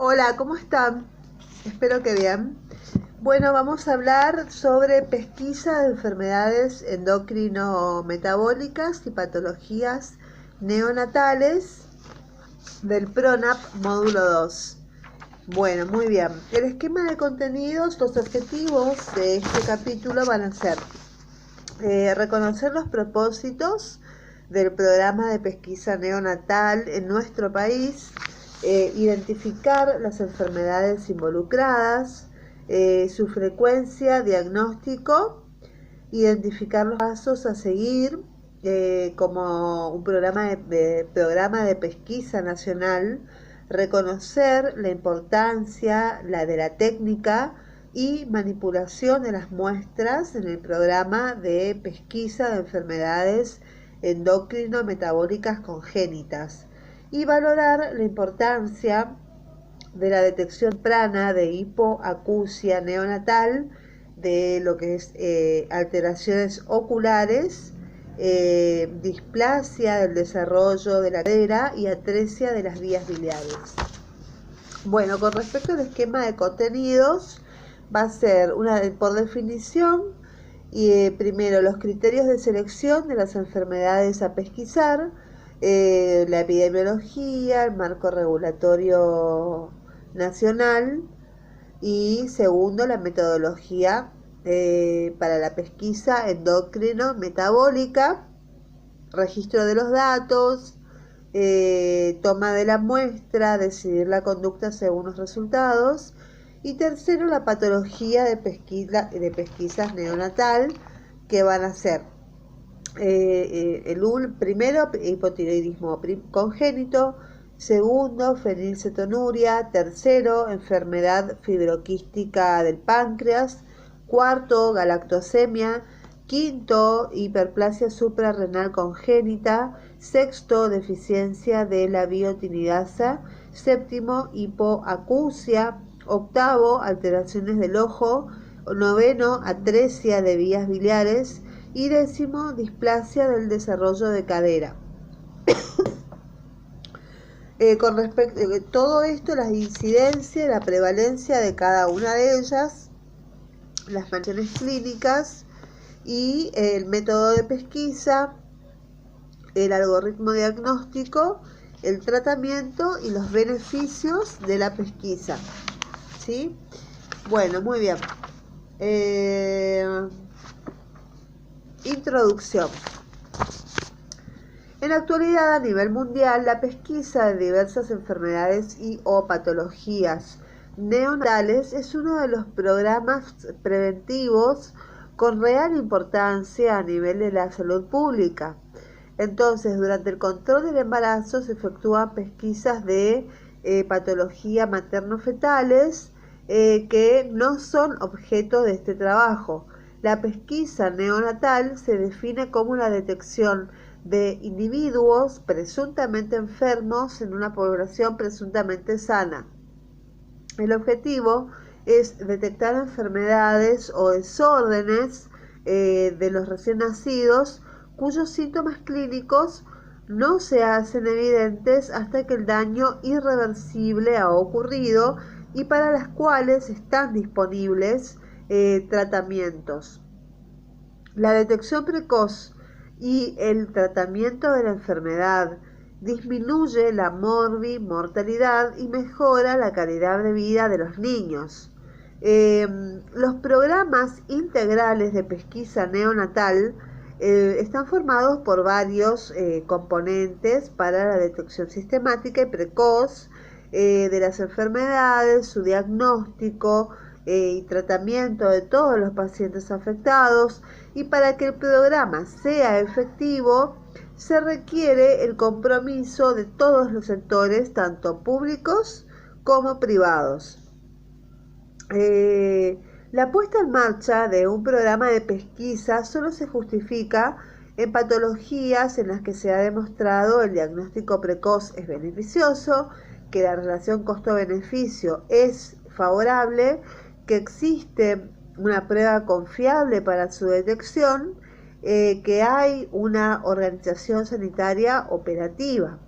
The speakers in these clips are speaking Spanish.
Hola, ¿cómo están? Espero que bien. Bueno, vamos a hablar sobre pesquisa de enfermedades endocrino-metabólicas y patologías neonatales del PRONAP módulo 2. Bueno, muy bien. El esquema de contenidos, los objetivos de este capítulo van a ser reconocer los propósitos del programa de pesquisa neonatal en nuestro país, identificar las enfermedades involucradas, su frecuencia, diagnóstico, identificar los pasos a seguir como un programa de pesquisa nacional, reconocer la importancia de la técnica y manipulación de las muestras en el programa de pesquisa de enfermedades endocrino-metabólicas congénitas y valorar la importancia de la detección prana de hipoacusia neonatal, de lo que es alteraciones oculares, displasia del desarrollo de la cadera y atresia de las vías biliares. Bueno, con respecto al esquema de contenidos, va a ser por definición, y primero los criterios de selección de las enfermedades a pesquisar, la epidemiología, el marco regulatorio nacional y segundo la metodología para la pesquisa endocrino-metabólica, registro de los datos, toma de la muestra, decidir la conducta según los resultados. Y tercero, la patología de pesquisas neonatal, que van a ser primero, hipotiroidismo congénito, segundo, fenilcetonuria, tercero, enfermedad fibroquística del páncreas, cuarto, galactosemia, quinto, hiperplasia suprarrenal congénita, sexto, deficiencia de la biotinidasa, séptimo, hipoacusia, octavo, alteraciones del ojo, noveno, atresia de vías biliares y décimo, displasia del desarrollo de cadera. Con respecto a todo esto, las incidencias, la prevalencia de cada una de ellas, las manifestaciones clínicas y el método de pesquisa, el algoritmo diagnóstico, el tratamiento y los beneficios de la pesquisa. ¿Sí? Bueno, muy bien. Introducción. En la actualidad, a nivel mundial, la pesquisa de diversas enfermedades y o patologías neonatales es uno de los programas preventivos con real importancia a nivel de la salud pública. Entonces, durante el control del embarazo se efectúan pesquisas de patología materno-fetales que no son objeto de este trabajo. La pesquisa neonatal se define como la detección de individuos presuntamente enfermos en una población presuntamente sana. El objetivo es detectar enfermedades o desórdenes de los recién nacidos cuyos síntomas clínicos no se hacen evidentes hasta que el daño irreversible ha ocurrido y para las cuales están disponibles tratamientos. La detección precoz y el tratamiento de la enfermedad disminuye la mortalidad y mejora la calidad de vida de los niños. Los programas integrales de pesquisa neonatal están formados por varios componentes para la detección sistemática y precoz de las enfermedades, su diagnóstico y tratamiento de todos los pacientes afectados, y para que el programa sea efectivo se requiere el compromiso de todos los sectores, tanto públicos como privados. La puesta en marcha de un programa de pesquisa solo se justifica en patologías en las que se ha demostrado el diagnóstico precoz es beneficioso, que la relación costo-beneficio es favorable, que existe una prueba confiable para su detección, que hay una organización sanitaria operativa.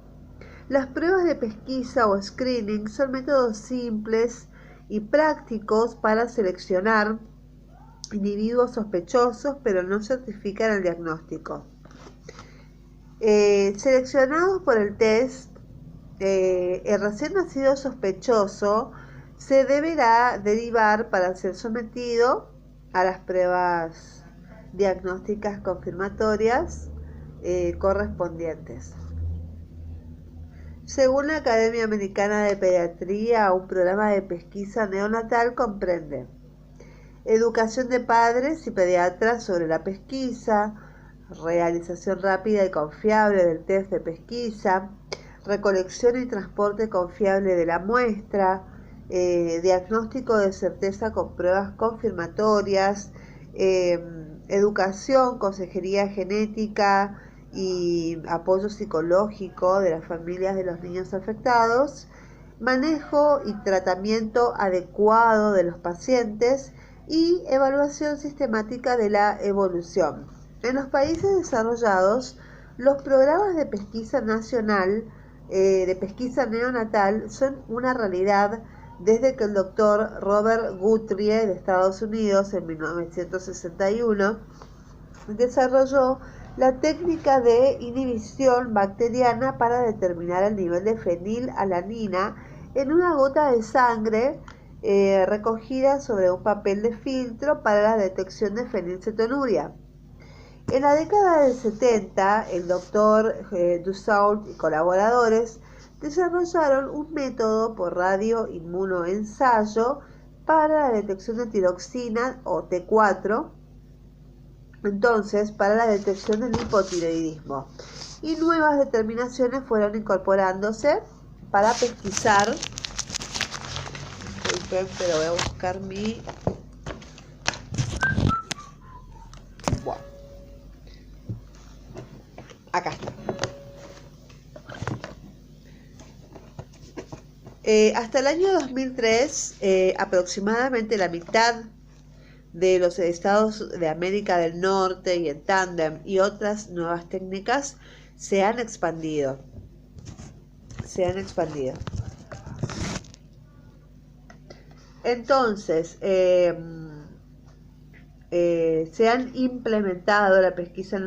Las pruebas de pesquisa o screening son métodos simples y prácticos para seleccionar individuos sospechosos, pero no certifican el diagnóstico. Seleccionados por el test, el recién nacido sospechoso se deberá derivar para ser sometido a las pruebas diagnósticas confirmatorias correspondientes. Según la Academia Americana de Pediatría, un programa de pesquisa neonatal comprende educación de padres y pediatras sobre la pesquisa, realización rápida y confiable del test de pesquisa, recolección y transporte confiable de la muestra, diagnóstico de certeza con pruebas confirmatorias, educación, consejería genética y apoyo psicológico de las familias de los niños afectados, manejo y tratamiento adecuado de los pacientes y evaluación sistemática de la evolución. En los países desarrollados, los programas de pesquisa nacional, de pesquisa neonatal, son una realidad desde que el doctor Robert Guthrie de Estados Unidos en 1961 desarrolló la técnica de inhibición bacteriana para determinar el nivel de fenilalanina en una gota de sangre recogida sobre un papel de filtro para la detección de fenilcetonuria. En la década del 70, el doctor Dussault y colaboradores desarrollaron un método por radioinmunoensayo para la detección de tiroxina o T4, entonces para la detección del hipotiroidismo. Y nuevas determinaciones fueron incorporándose para pesquisar. Disculpen, pero voy a buscar mi... Bueno. Acá está. Hasta el año 2003, aproximadamente la mitad de los estados de América del Norte y en tándem y otras nuevas técnicas se han expandido. Entonces, se han implementado la pesquisa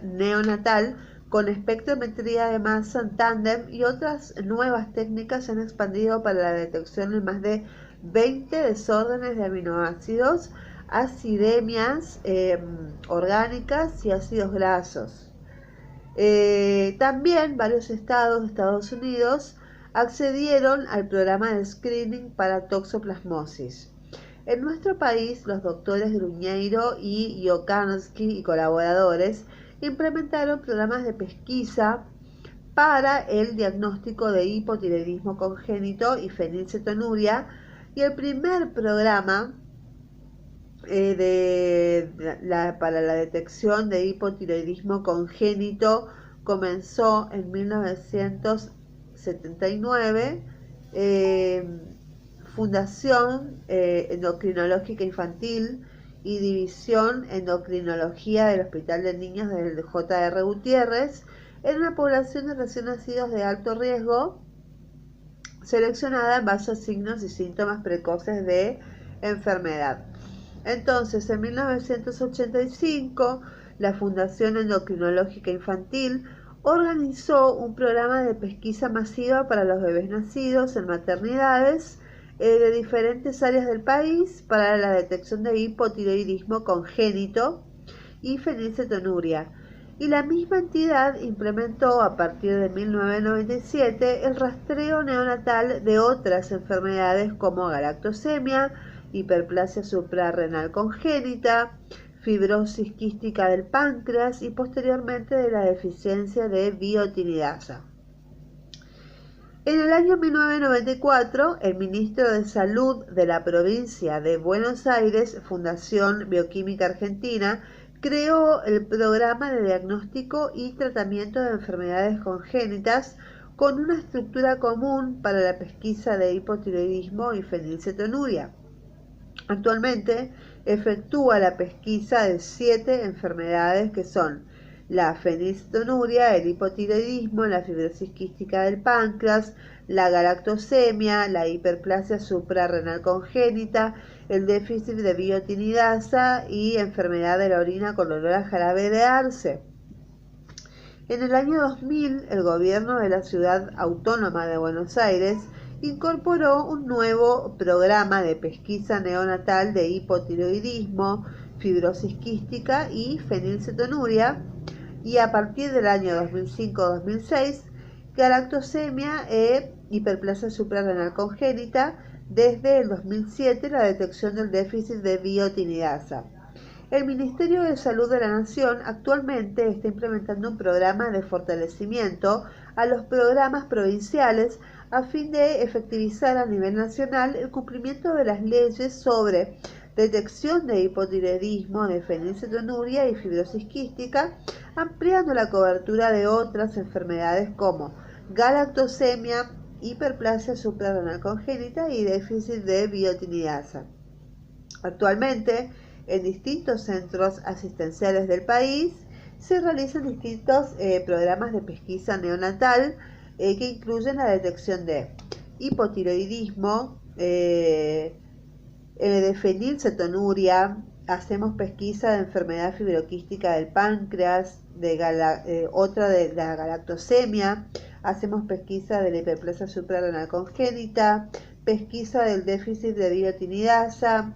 neonatal con espectrometría de masa en tándem y otras nuevas técnicas se han expandido para la detección de más de 20 desórdenes de aminoácidos, acidemias orgánicas y ácidos grasos. También varios estados de Estados Unidos accedieron al programa de screening para toxoplasmosis. En nuestro país, los doctores Gruñeiro y Jokanski y colaboradores implementaron programas de pesquisa para el diagnóstico de hipotiroidismo congénito y fenilcetonuria, y el primer programa para la detección de hipotiroidismo congénito comenzó en 1979. Fundación Endocrinológica Infantil y División Endocrinología del Hospital de Niños del J.R. Gutiérrez en una población de recién nacidos de alto riesgo seleccionada en base a signos y síntomas precoces de enfermedad. Entonces, en 1985, la Fundación Endocrinológica Infantil organizó un programa de pesquisa masiva para los bebés nacidos en maternidades de diferentes áreas del país para la detección de hipotiroidismo congénito y fenilcetonuria. Y la misma entidad implementó a partir de 1997 el rastreo neonatal de otras enfermedades como galactosemia, hiperplasia suprarrenal congénita, fibrosis quística del páncreas y posteriormente de la deficiencia de biotinidasa. En el año 1994, el ministro de Salud de la provincia de Buenos Aires, Fundación Bioquímica Argentina, creó el programa de diagnóstico y tratamiento de enfermedades congénitas con una estructura común para la pesquisa de hipotiroidismo y fenilcetonuria. Actualmente efectúa la pesquisa de 7 enfermedades que son la fenilcetonuria, el hipotiroidismo, la fibrosis quística del páncreas, la galactosemia, la hiperplasia suprarrenal congénita, el déficit de biotinidasa y enfermedad de la orina con olor a jarabe de arce. En el año 2000, el gobierno de la Ciudad Autónoma de Buenos Aires incorporó un nuevo programa de pesquisa neonatal de hipotiroidismo, fibrosis quística y fenilcetonuria, y a partir del año 2005-2006, galactosemia e hiperplasia suprarrenal congénita, desde el 2007 la detección del déficit de biotinidasa. El Ministerio de Salud de la Nación actualmente está implementando un programa de fortalecimiento a los programas provinciales a fin de efectivizar a nivel nacional el cumplimiento de las leyes sobre detección de hipotiroidismo, de fenilcetonuria y fibrosis quística, ampliando la cobertura de otras enfermedades como galactosemia, hiperplasia suprarrenal congénita y déficit de biotinidasa. Actualmente, en distintos centros asistenciales del país se realizan distintos programas de pesquisa neonatal que incluyen la detección de hipotiroidismo, de fenilcetonuria, hacemos pesquisa de enfermedad fibroquística del páncreas, otra de la galactosemia, hacemos pesquisa de la hiperplasia suprarrenal congénita, pesquisa del déficit de biotinidasa,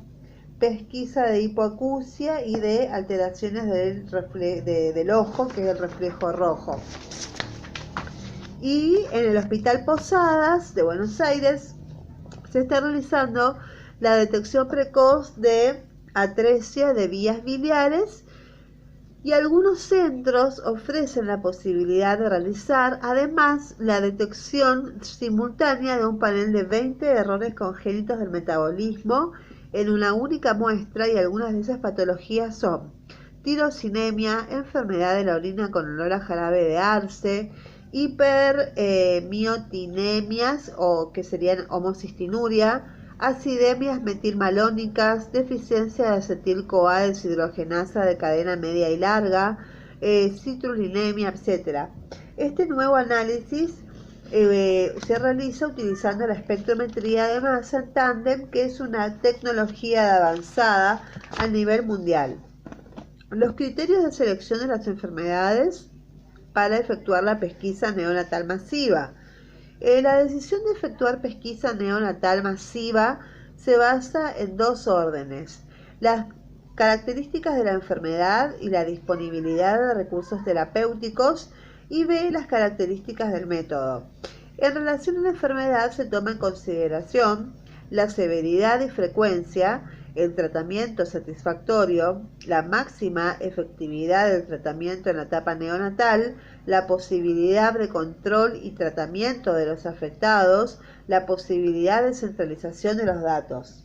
pesquisa de hipoacusia y de alteraciones del ojo, que es el reflejo rojo. Y en el Hospital Posadas de Buenos Aires se está realizando la detección precoz de atresia de vías biliares, y algunos centros ofrecen la posibilidad de realizar además la detección simultánea de un panel de 20 errores congénitos del metabolismo en una única muestra, y algunas de esas patologías son tirosinemia, enfermedad de la orina con olor a jarabe de arce, hipermiotinemias, o que serían homocistinuria, acidemias metilmalónicas, deficiencia de acetil-CoA deshidrogenasa de cadena media y larga, citrullinemia, etc. Este nuevo análisis se realiza utilizando la espectrometría de masa en tándem, que es una tecnología avanzada a nivel mundial. Los criterios de selección de las enfermedades para efectuar la pesquisa neonatal masiva. La decisión de efectuar pesquisa neonatal masiva se basa en dos órdenes: las características de la enfermedad y la disponibilidad de recursos terapéuticos, y B, las características del método. En relación a la enfermedad se toma en consideración la severidad y frecuencia, el tratamiento satisfactorio, la máxima efectividad del tratamiento en la etapa neonatal, la posibilidad de control y tratamiento de los afectados, la posibilidad de centralización de los datos.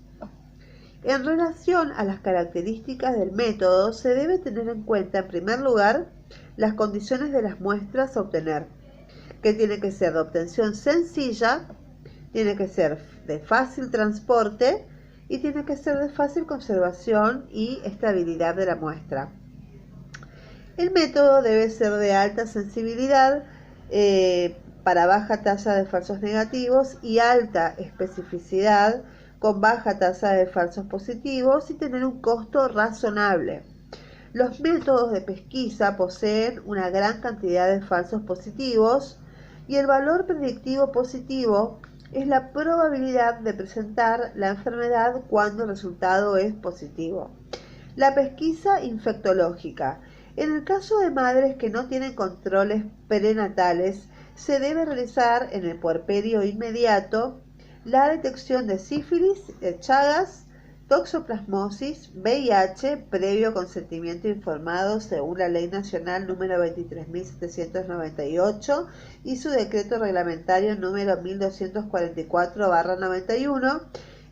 En relación a las características del método, se debe tener en cuenta, en primer lugar, las condiciones de las muestras a obtener, que tiene que ser de obtención sencilla, tiene que ser de fácil transporte y tiene que ser de fácil conservación y estabilidad de la muestra. El método debe ser de alta sensibilidad para baja tasa de falsos negativos y alta especificidad con baja tasa de falsos positivos, y tener un costo razonable. Los métodos de pesquisa poseen una gran cantidad de falsos positivos, y el valor predictivo positivo es la probabilidad de presentar la enfermedad cuando el resultado es positivo. La pesquisa infectológica. En el caso de madres que no tienen controles prenatales, se debe realizar en el puerperio inmediato la detección de sífilis, Chagas, toxoplasmosis, VIH, previo consentimiento informado según la Ley Nacional número 23.798 y su decreto reglamentario número 1244/91,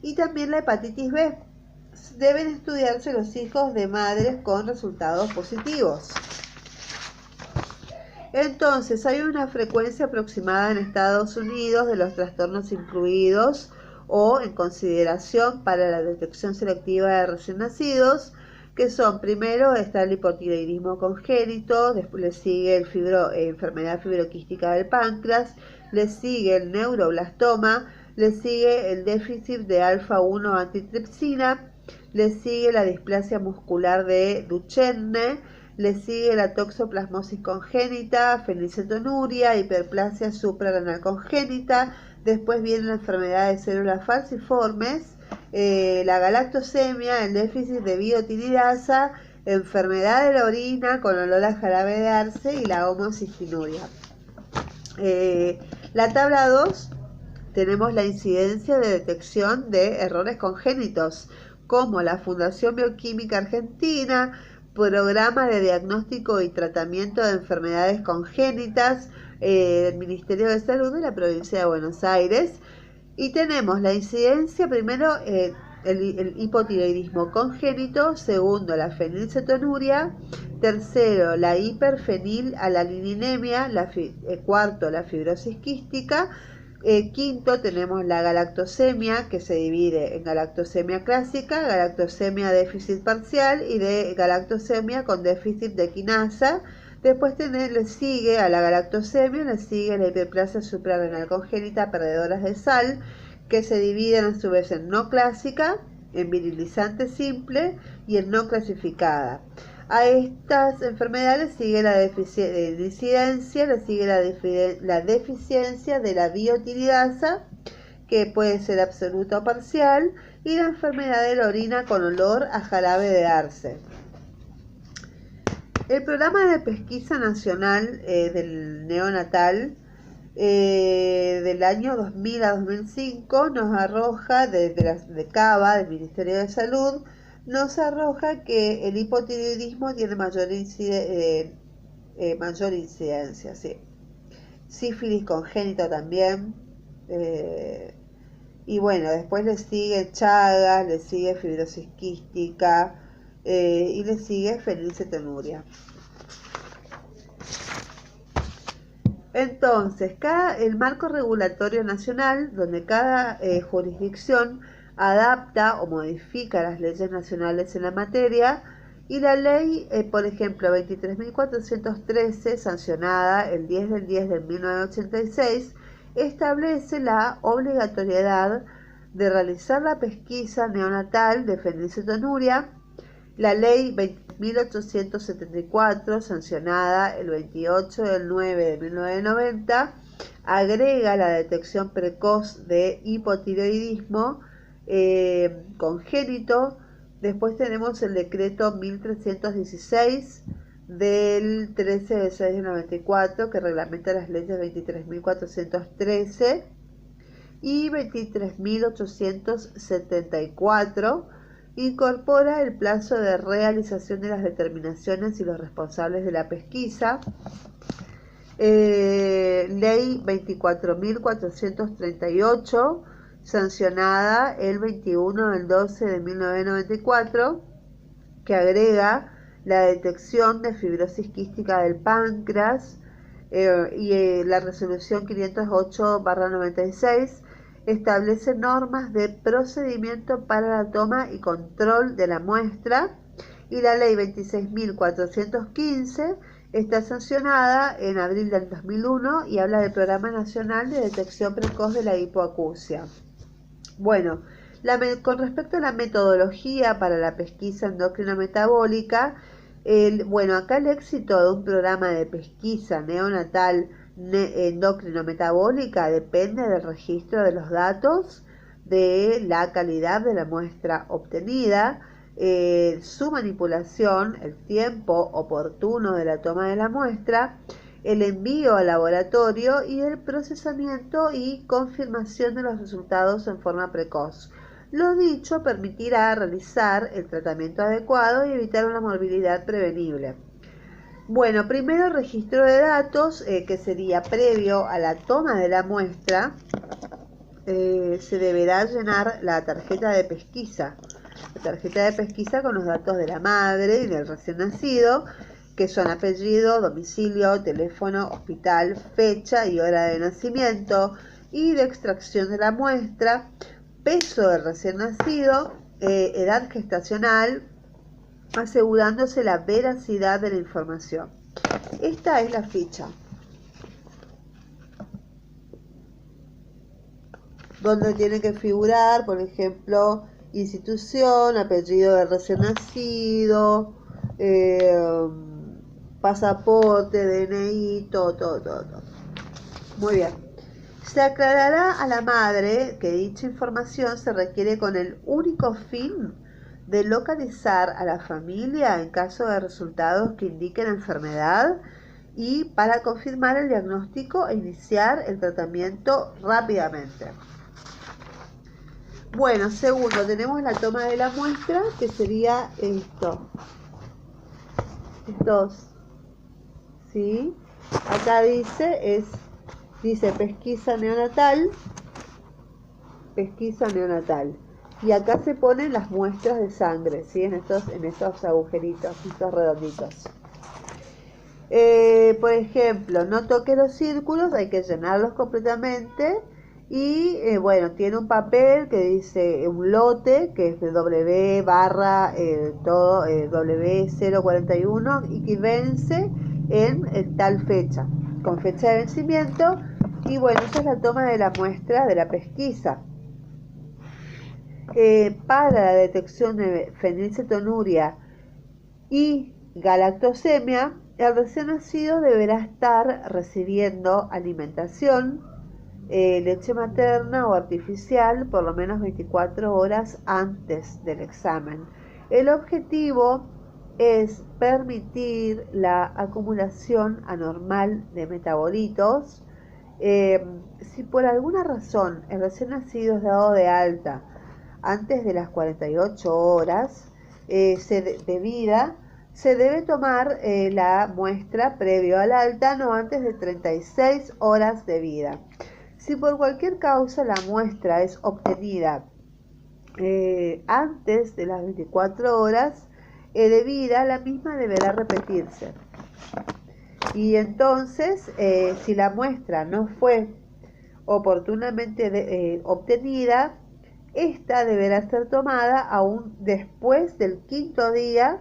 y también la hepatitis B. Deben estudiarse los hijos de madres con resultados positivos. Entonces, hay una frecuencia aproximada en Estados Unidos de los trastornos incluidos o en consideración para la detección selectiva de recién nacidos, que son, primero está el hipotiroidismo congénito, después le sigue enfermedad fibroquística del páncreas, le sigue el neuroblastoma, le sigue el déficit de alfa-1 antitripsina, le sigue la displasia muscular de Duchenne, le sigue la toxoplasmosis congénita, fenilcetonuria, hiperplasia suprarrenal congénita, después viene la enfermedad de células falciformes, la galactosemia, el déficit de biotinidasa, enfermedad de la orina con olor a jarabe de arce y la homocistinuria. La tabla 2 tenemos la incidencia de detección de errores congénitos, como la Fundación Bioquímica Argentina, Programa de Diagnóstico y Tratamiento de Enfermedades Congénitas del Ministerio de Salud de la Provincia de Buenos Aires. Y tenemos la incidencia, primero, el hipotiroidismo congénito, segundo, la fenilcetonuria, tercero, la hiperfenilalaninemia, cuarto, la fibrosis quística, quinto, tenemos la galactosemia, que se divide en galactosemia clásica, galactosemia déficit parcial y de galactosemia con déficit de quinasa. Después le sigue a la galactosemia, le sigue la hiperplasia suprarrenal congénita, perdedoras de sal, que se dividen a su vez en no clásica, en virilizante simple y en no clasificada. A estas enfermedades sigue la incidencia, le sigue la deficiencia de la biotinidasa, que puede ser absoluta o parcial, y la enfermedad de la orina con olor a jarabe de arce. El programa de pesquisa nacional del neonatal del año 2000 a 2005 nos arroja, de CABA, del Ministerio de Salud, nos arroja que el hipotiroidismo tiene mayor incidencia, sí. Sífilis congénita también, y bueno, después le sigue Chagas, le sigue fibrosis quística y le sigue fenilcetonuria. Entonces, el marco regulatorio nacional, donde cada jurisdicción adapta o modifica las leyes nacionales en la materia, y la ley, por ejemplo, 23.413, sancionada el 10 del 10 de 1986, establece la obligatoriedad de realizar la pesquisa neonatal de fenilcetonuria. La ley 20.874, sancionada el 28 del 9 de 1990, agrega la detección precoz de hipotiroidismo congénito. Después tenemos el decreto 1316 del 13 de 6 de 94, que reglamenta las leyes 23.413 y 23.874, incorpora el plazo de realización de las determinaciones y los responsables de la pesquisa. Ley 24.438, sancionada el 21 del 12 de 1994, que agrega la detección de fibrosis quística del páncreas, y la resolución 508/96 establece normas de procedimiento para la toma y control de la muestra, y la ley 26.415 está sancionada en abril del 2001 y habla del Programa Nacional de Detección Precoz de la Hipoacusia. Bueno, con respecto a la metodología para la pesquisa endocrino-metabólica, acá el éxito de un programa de pesquisa neonatal endocrino-metabólica depende del registro de los datos, de la calidad de la muestra obtenida, su manipulación, el tiempo oportuno de la toma de la muestra, el envío al laboratorio y el procesamiento y confirmación de los resultados en forma precoz. Lo dicho permitirá realizar el tratamiento adecuado y evitar una morbilidad prevenible. Bueno, primero registro de datos, que sería previo a la toma de la muestra. Se deberá llenar la tarjeta de pesquisa. La tarjeta de pesquisa con los datos de la madre y del recién nacido, que son apellido, domicilio, teléfono, hospital, fecha y hora de nacimiento y de extracción de la muestra, peso del recién nacido, edad gestacional, asegurándose la veracidad de la información. Esta es la ficha, donde tiene que figurar, por ejemplo, institución, apellido del recién nacido, pasaporte, DNI, todo. Muy bien. Se aclarará a la madre que dicha información se requiere con el único fin de localizar a la familia en caso de resultados que indiquen enfermedad y para confirmar el diagnóstico e iniciar el tratamiento rápidamente. Bueno, segundo, tenemos la toma de la muestra, que sería esto. Estos, ¿sí? Acá dice pesquisa neonatal. Y acá se ponen las muestras de sangre, ¿sí? En estos agujeritos, estos redonditos. Por ejemplo, no toque los círculos, hay que llenarlos completamente. Y bueno, tiene un papel que dice un lote, que es de W barra W041 y que vence en tal fecha, con fecha de vencimiento. Y bueno, esa es la toma de la muestra de la pesquisa. Para la detección de fenilcetonuria y galactosemia, el recién nacido deberá estar recibiendo alimentación, leche materna o artificial por lo menos 24 horas antes del examen. El objetivo es permitir la acumulación anormal de metabolitos. Si por alguna razón el recién nacido es dado de alta antes de las 48 horas de vida, se debe tomar la muestra previo al alta, no antes de 36 horas de vida. Si por cualquier causa la muestra es obtenida antes de las 24 horas de vida, la misma deberá repetirse. Y entonces, si la muestra no fue oportunamente obtenida, esta deberá ser tomada aún después del 5.º día,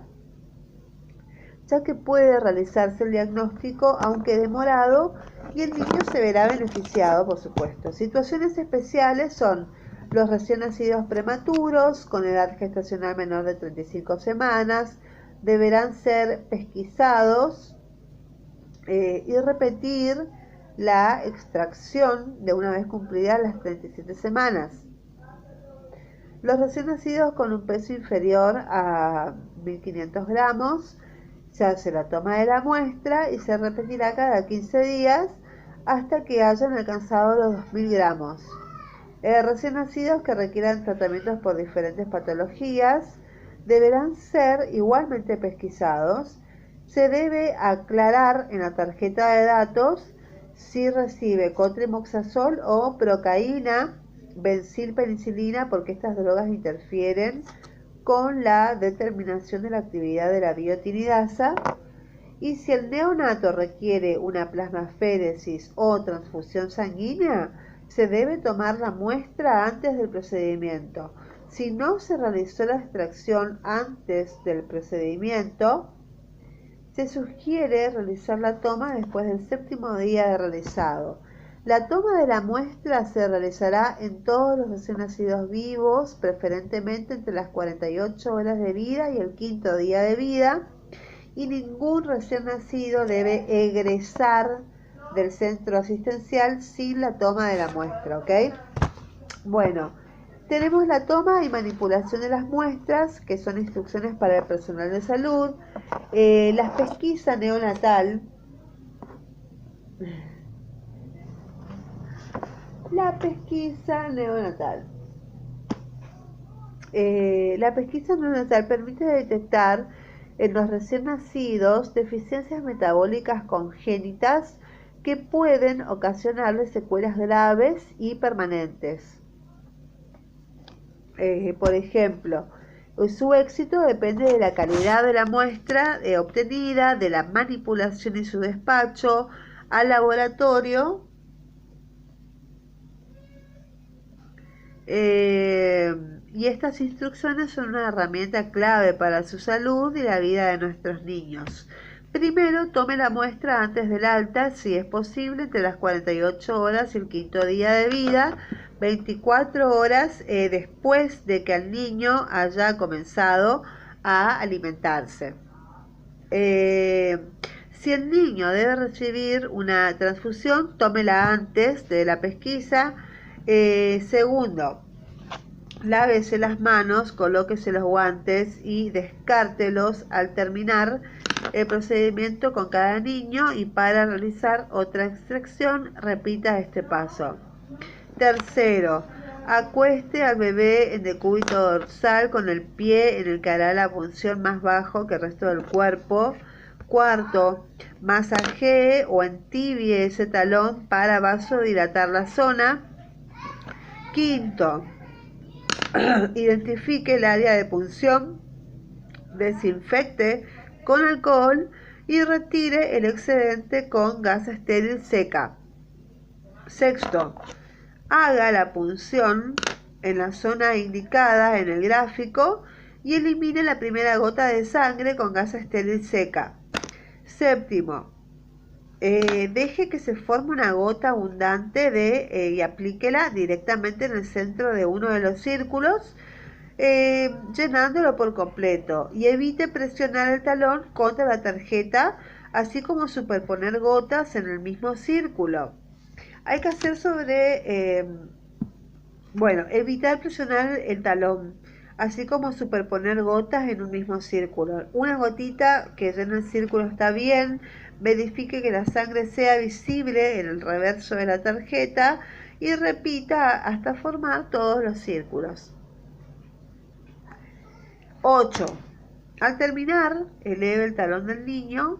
ya que puede realizarse el diagnóstico aunque demorado y el niño se verá beneficiado, por supuesto. Situaciones especiales son los recién nacidos prematuros con edad gestacional menor de 35 semanas, deberán ser pesquisados y repetir la extracción de una vez cumplidas las 37 semanas. Los recién nacidos con un peso inferior a 1.500 gramos, se hace la toma de la muestra y se repetirá cada 15 días hasta que hayan alcanzado los 2.000 gramos. Recién nacidos que requieran tratamientos por diferentes patologías deberán ser igualmente pesquisados. Se debe aclarar en la tarjeta de datos si recibe cotrimoxazol o procaína, benzilpenicilina, porque estas drogas interfieren con la determinación de la actividad de la biotinidasa. Y si el neonato requiere una plasmaféresis o transfusión sanguínea, se debe tomar la muestra antes del procedimiento. Si no se realizó la extracción antes del procedimiento, se sugiere realizar la toma después del 7.º día de realizado. La toma de la muestra se realizará en todos los recién nacidos vivos, preferentemente entre las 48 horas de vida y el 5.º día de vida, y ningún recién nacido debe egresar del centro asistencial sin la toma de la muestra, ¿ok? Bueno, tenemos la toma y manipulación de las muestras, que son instrucciones para el personal de salud. La pesquisa neonatal. La pesquisa neonatal. La pesquisa neonatal permite detectar en los recién nacidos deficiencias metabólicas congénitas que pueden ocasionarles secuelas graves y permanentes. Por ejemplo, su éxito depende de la calidad de la muestra obtenida, de la manipulación y su despacho al laboratorio, y y estas instrucciones son una herramienta clave para su salud y la vida de nuestros niños. Primero, tome la muestra antes del alta, si es posible, entre las 48 horas y el quinto día de vida, 24 horas después de que el niño haya comenzado a alimentarse. Si el niño debe recibir una transfusión, tómela antes de la pesquisa. Segundo, lávese las manos, colóquese los guantes y descártelos al terminar el procedimiento con cada niño, y para realizar otra extracción repita este paso. Tercero, acueste al bebé en decúbito dorsal con el pie en el que hará la punción más bajo que el resto del cuerpo. Cuarto, masajee o entibie ese talón para vasodilatar la zona. Quinto, identifique el área de punción, desinfecte con alcohol y retire el excedente con gasa estéril seca. Sexto, haga la punción en la zona indicada en el gráfico y elimine la primera gota de sangre con gasa estéril seca. Séptimo, deje que se forme una gota abundante y aplíquela directamente en el centro de uno de los círculos, llenándolo por completo, y evite presionar el talón contra la tarjeta, así como superponer gotas en el mismo círculo. Hay que hacer evitar presionar el talón, así como superponer gotas en un mismo círculo. Una gotita que llene el círculo está bien. Verifique que la sangre sea visible en el reverso de la tarjeta y repita hasta formar todos los círculos. 8. Al terminar, eleve el talón del niño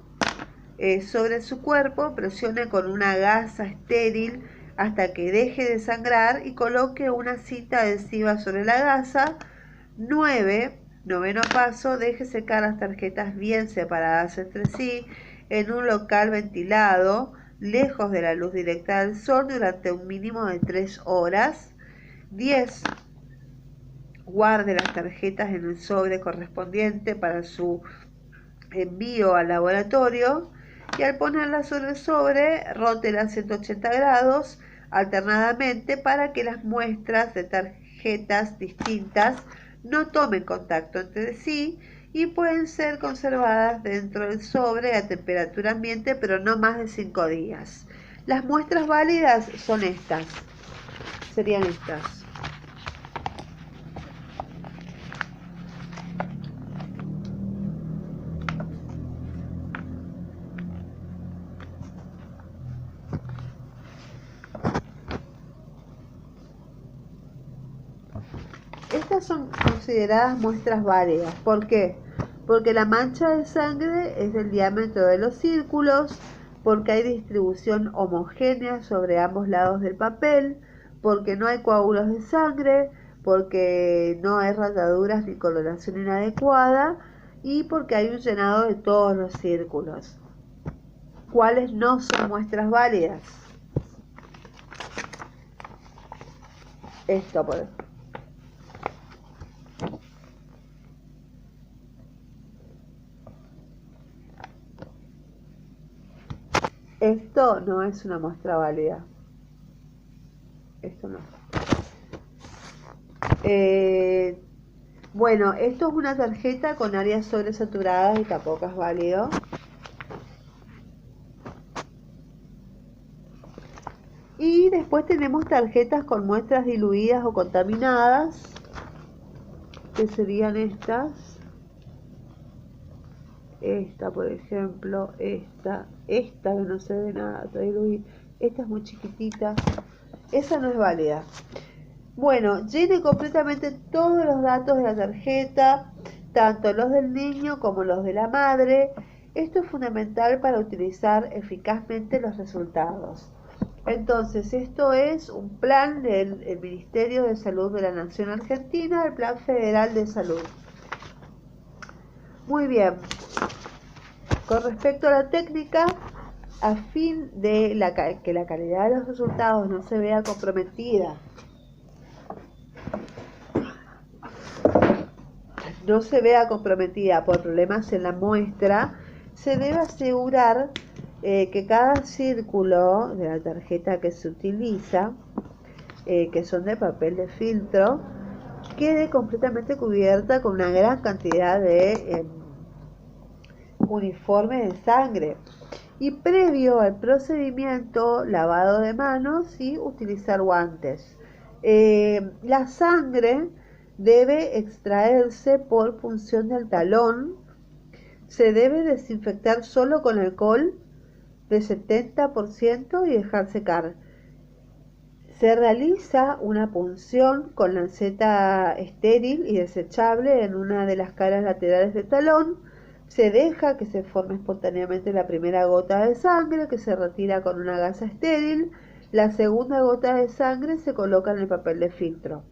sobre su cuerpo, presione con una gasa estéril hasta que deje de sangrar y coloque una cinta adhesiva sobre la gasa. 9. Noveno paso, deje secar las tarjetas bien separadas entre sí en un local ventilado, lejos de la luz directa del sol, durante un mínimo de 3 horas. 10. Guarde las tarjetas en el sobre correspondiente para su envío al laboratorio, y al ponerlas sobre el sobre, rótelas 180 grados alternadamente para que las muestras de tarjetas distintas no tomen contacto entre sí, y pueden ser conservadas dentro del sobre a temperatura ambiente, pero no más de 5 días. Las muestras válidas son estas, serían estas. Estas son consideradas muestras válidas. ¿Por qué? Porque la mancha de sangre es del diámetro de los círculos, porque hay distribución homogénea sobre ambos lados del papel, porque no hay coágulos de sangre, porque no hay rayaduras ni coloración inadecuada, y porque hay un llenado de todos los círculos. ¿Cuáles no son muestras válidas? Esto, por ejemplo. Esto no es una muestra válida. Esto no. Bueno, esto es una tarjeta con áreas sobresaturadas y tampoco es válido. Y después tenemos tarjetas con muestras diluidas o contaminadas, que serían estas. Esta, por ejemplo, esta que no se ve nada, está diluida. Esta es muy chiquitita. Esa no es válida. Bueno, llene completamente todos los datos de la tarjeta, tanto los del niño como los de la madre. Esto es fundamental para utilizar eficazmente los resultados. Entonces, esto es un plan del Ministerio de Salud de la Nación Argentina, el Plan Federal de Salud. Muy bien. Con respecto a la técnica, a fin de que la calidad de los resultados no se vea comprometida no se vea comprometida por problemas en la muestra, se debe asegurar que cada círculo de la tarjeta que se utiliza, que son de papel de filtro, quede completamente cubierta con una gran cantidad de uniforme de sangre. Y previo al procedimiento, lavado de manos y utilizar guantes. La sangre debe extraerse por punción del talón. Se debe desinfectar solo con alcohol de 70% y dejar secar. Se realiza una punción con lanceta estéril y desechable en una de las caras laterales del talón. Se deja que se forme espontáneamente la primera gota de sangre, que se retira con una gasa estéril. La segunda gota de sangre se coloca en el papel de filtro.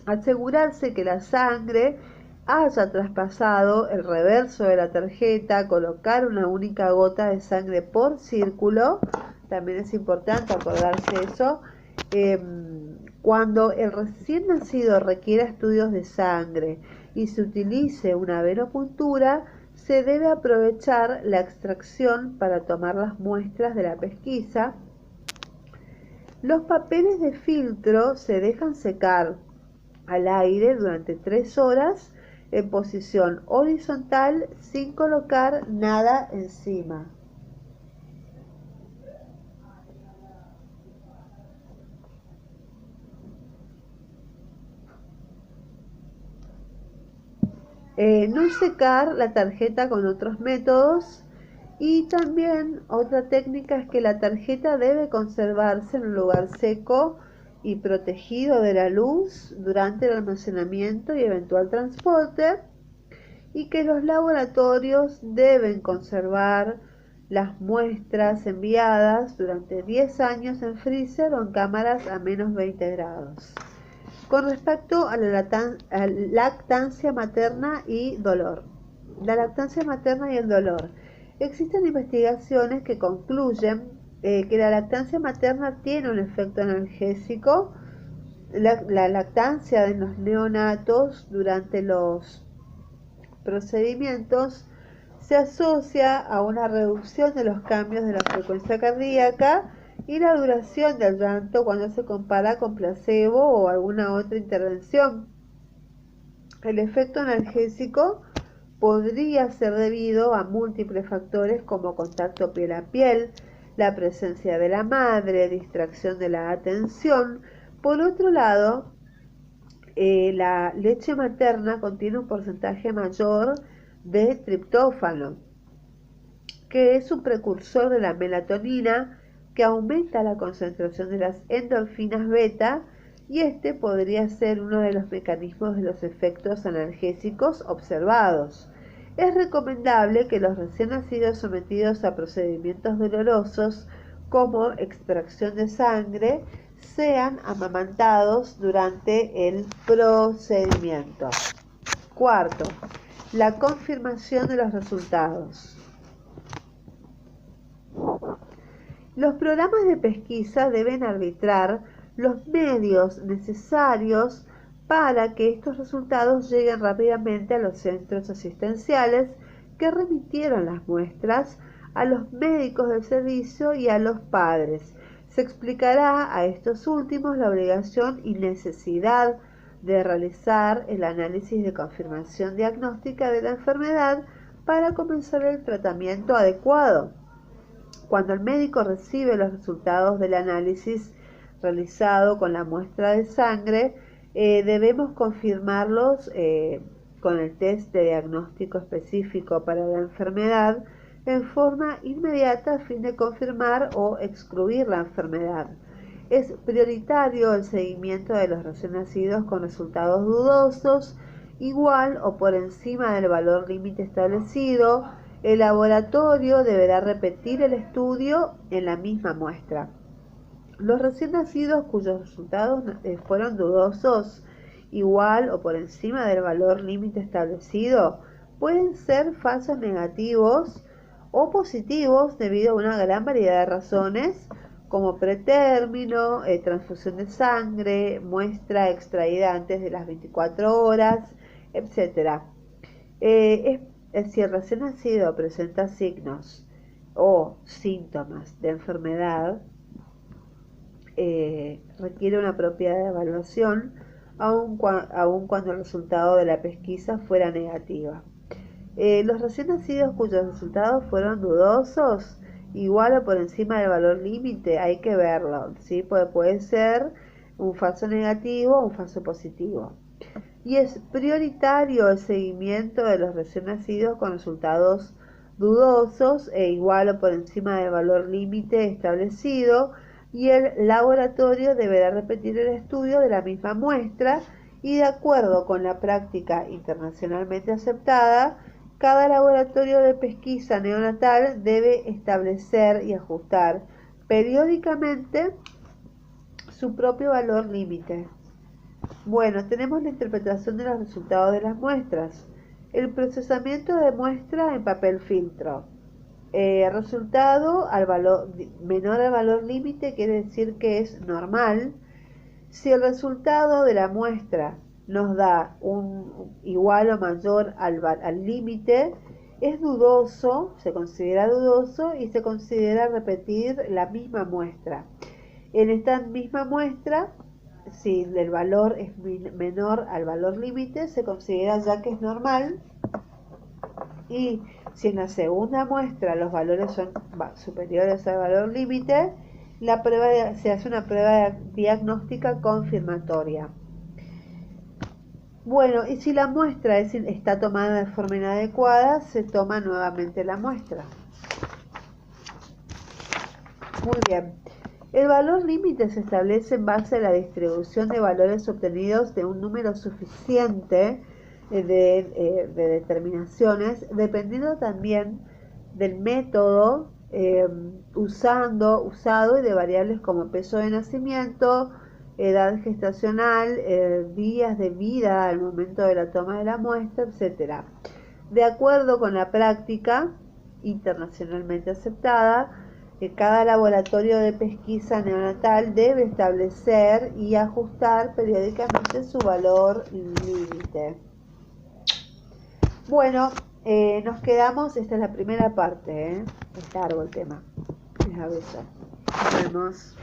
Asegurarse que la sangre haya traspasado el reverso de la tarjeta, colocar una única gota de sangre por círculo. También es importante acordarse eso. Cuando el recién nacido requiera estudios de sangre y se utilice una venopuntura, se debe aprovechar la extracción para tomar las muestras de la pesquisa. Los papeles de filtro se dejan secar al aire durante 3 horas en posición horizontal sin colocar nada encima. No secar la tarjeta con otros métodos, y también otra técnica es que la tarjeta debe conservarse en un lugar seco y protegido de la luz durante el almacenamiento y eventual transporte, y que los laboratorios deben conservar las muestras enviadas durante 10 años en freezer o en cámaras a menos 20 grados. Con respecto a la lactancia materna y dolor. La lactancia materna y el dolor. Existen investigaciones que concluyen que la lactancia materna tiene un efecto analgésico. La lactancia de los neonatos durante los procedimientos se asocia a una reducción de los cambios de la frecuencia cardíaca y la duración del llanto cuando se compara con placebo o alguna otra intervención. El efecto analgésico podría ser debido a múltiples factores como contacto piel a piel, la presencia de la madre, distracción de la atención. Por otro lado, la leche materna contiene un porcentaje mayor de triptófano, que es un precursor de la melatonina que aumenta la concentración de las endorfinas beta, y este podría ser uno de los mecanismos de los efectos analgésicos observados. Es recomendable que los recién nacidos sometidos a procedimientos dolorosos como extracción de sangre sean amamantados durante el procedimiento. Cuarto, la confirmación de los resultados. Los programas de pesquisa deben arbitrar los medios necesarios para que estos resultados lleguen rápidamente a los centros asistenciales que remitieron las muestras, a los médicos del servicio y a los padres. Se explicará a estos últimos la obligación y necesidad de realizar el análisis de confirmación diagnóstica de la enfermedad para comenzar el tratamiento adecuado. Cuando el médico recibe los resultados del análisis realizado con la muestra de sangre, debemos confirmarlos con el test de diagnóstico específico para la enfermedad en forma inmediata a fin de confirmar o excluir la enfermedad. Es prioritario el seguimiento de los recién nacidos con resultados dudosos, igual o por encima del valor límite establecido. El laboratorio deberá repetir el estudio en la misma muestra. Los recién nacidos cuyos resultados fueron dudosos, igual o por encima del valor límite establecido, pueden ser falsos negativos o positivos debido a una gran variedad de razones, como pretérmino, transfusión de sangre, muestra extraída antes de las 24 horas, etc. Si el recién nacido presenta signos o síntomas de enfermedad, requiere una apropiada evaluación, aun cuando el resultado de la pesquisa fuera negativa. Los recién nacidos cuyos resultados fueron dudosos, igual o por encima del valor límite, hay que verlo, ¿sí? Puede ser un falso negativo o un falso positivo. Y es prioritario el seguimiento de los recién nacidos con resultados dudosos e igual o por encima del valor límite establecido, y el laboratorio deberá repetir el estudio de la misma muestra, y de acuerdo con la práctica internacionalmente aceptada, cada laboratorio de pesquisa neonatal debe establecer y ajustar periódicamente su propio valor límite. Bueno, tenemos la interpretación de los resultados de las muestras. El procesamiento de muestra en papel filtro. Resultado menor al valor límite quiere decir que es normal. Si el resultado de la muestra nos da un igual o mayor al límite, es dudoso, se considera dudoso y se considera repetir la misma muestra. En esta misma muestra, si el valor es menor al valor límite, se considera ya que es normal, y si en la segunda muestra los valores son superiores al valor límite, se hace una prueba diagnóstica confirmatoria. Bueno, y si la muestra está tomada de forma inadecuada, se toma nuevamente la muestra. Muy bien. El valor límite se establece en base a la distribución de valores obtenidos de un número suficiente de determinaciones, dependiendo también del método usado y de variables como peso de nacimiento, edad gestacional, días de vida al momento de la toma de la muestra, etc. De acuerdo con la práctica internacionalmente aceptada, cada laboratorio de pesquisa neonatal debe establecer y ajustar periódicamente su valor límite. Bueno, nos quedamos, esta es la primera parte, es largo el tema. Les aviso. Nos vemos.